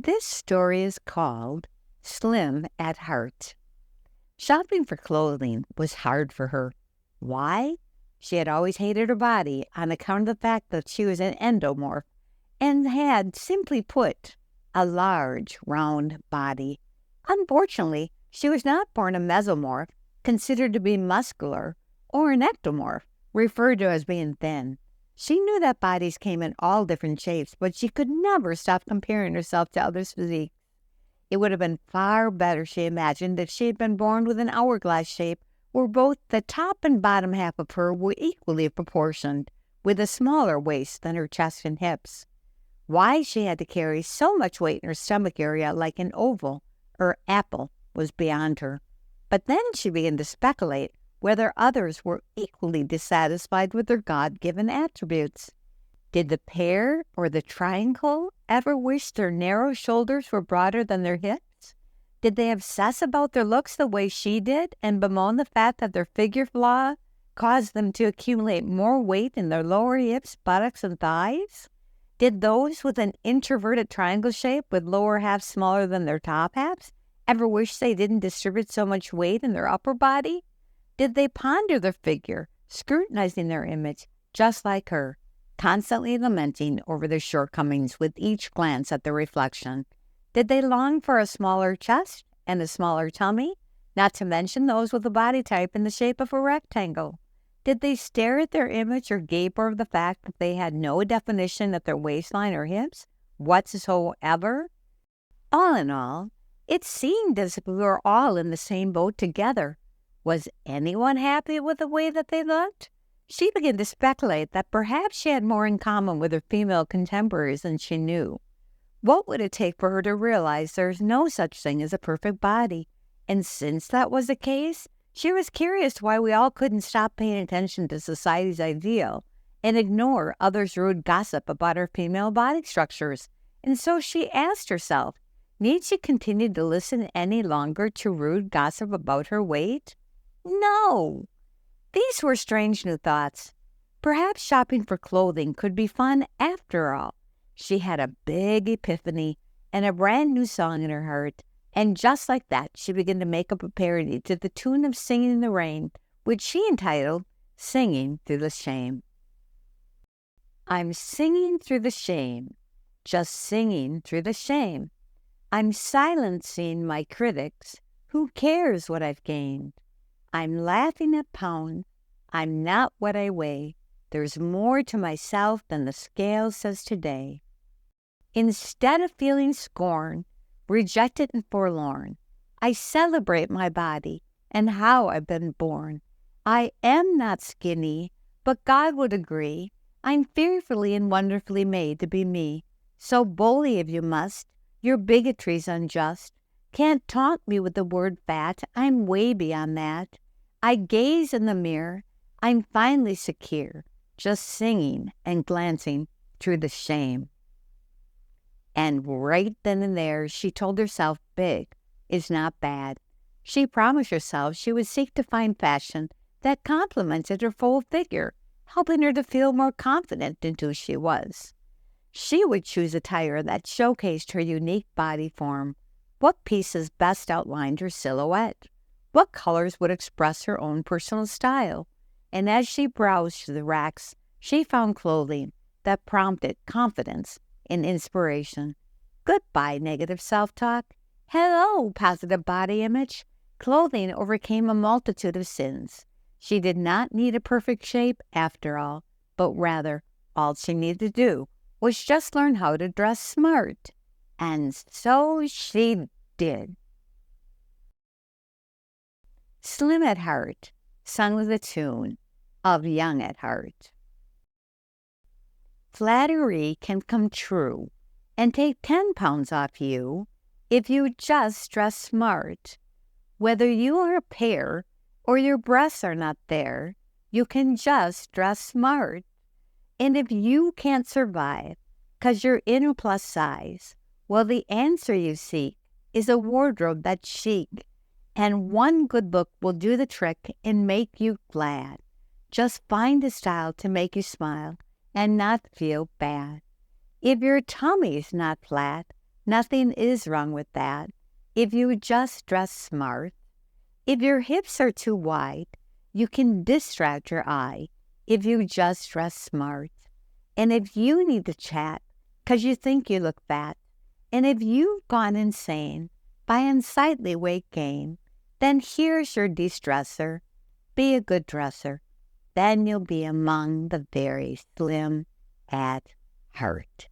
This story is called Slim at Heart. Shopping for clothing was hard for her. Why? She had always hated her body on account of the fact that she was an endomorph and had, simply put, a large, round body. Unfortunately, she was not born a mesomorph, considered to be muscular, or an ectomorph, referred to as being thin. She knew that bodies came in all different shapes, but she could never stop comparing herself to others' physiques. It would have been far better, she imagined, if she had been born with an hourglass shape where both the top and bottom half of her were equally proportioned, with a smaller waist than her chest and hips. Why she had to carry so much weight in her stomach area like an oval or apple was beyond her. But then she began to speculate whether others were equally dissatisfied with their God-given attributes. Did the pear or the triangle ever wish their narrow shoulders were broader than their hips? Did they obsess about their looks the way she did and bemoan the fact that their figure flaw caused them to accumulate more weight in their lower hips, buttocks, and thighs? Did those with an introverted triangle shape with lower halves smaller than their top halves ever wish they didn't distribute so much weight in their upper body? Did they ponder their figure, scrutinizing their image, just like her, constantly lamenting over their shortcomings with each glance at their reflection? Did they long for a smaller chest and a smaller tummy, not to mention those with a body type in the shape of a rectangle? Did they stare at their image or gape over the fact that they had no definition at their waistline or hips whatsoever? All in all, it seemed as if we were all in the same boat together. Was anyone happy with the way that they looked? She began to speculate that perhaps she had more in common with her female contemporaries than she knew. What would it take for her to realize there is no such thing as a perfect body? And since that was the case, she was curious why we all couldn't stop paying attention to society's ideal and ignore others' rude gossip about our female body structures. And so she asked herself, need she continue to listen any longer to rude gossip about her weight? No! These were strange new thoughts. Perhaps shopping for clothing could be fun after all. She had a big epiphany and a brand new song in her heart, and just like that, she began to make up a parody to the tune of Singing in the Rain, which she entitled Singing Through the Shame. I'm singing through the shame, just singing through the shame. I'm silencing my critics. Who cares what I've gained? I'm laughing at pounds. I'm not what I weigh. There's more to myself than the scale says today. Instead of feeling scorn, rejected and forlorn, I celebrate my body and how I've been born. I am not skinny, but God would agree. I'm fearfully and wonderfully made to be me. So bully if you must. Your bigotry's unjust. Can't taunt me with the word fat. I'm way beyond that. I gaze in the mirror. I'm finally secure, just singing and glancing through the shame. And right then and there, she told herself big is not bad. She promised herself she would seek to find fashion that complemented her full figure, helping her to feel more confident in who she was. She would choose attire that showcased her unique body form. What pieces best outlined her silhouette? What colors would express her own personal style? And as she browsed through the racks, she found clothing that prompted confidence and inspiration. Goodbye, negative self-talk. Hello, positive body image. Clothing overcame a multitude of sins. She did not need a perfect shape after all, but rather all she needed to do was just learn how to dress smart. And so she did. Slim at Heart, sung with a tune of Young at Heart. Flattery can come true and take 10 pounds off you if you just dress smart. Whether you are a pear or your breasts are not there, you can just dress smart. And if you can't survive 'cause you're in a plus size, well, the answer you seek is a wardrobe that's chic. And one good look will do the trick and make you glad. Just find a style to make you smile and not feel bad. If your tummy's not flat, Nothing is wrong with that if you just dress smart. If your hips are too wide, you can distract your eye if you just dress smart. And if you need to chat because you think you look fat, and if you've gone insane by unsightly weight gain, then here's your de-stressor. Be a good dresser. Then you'll be among the very slim at heart.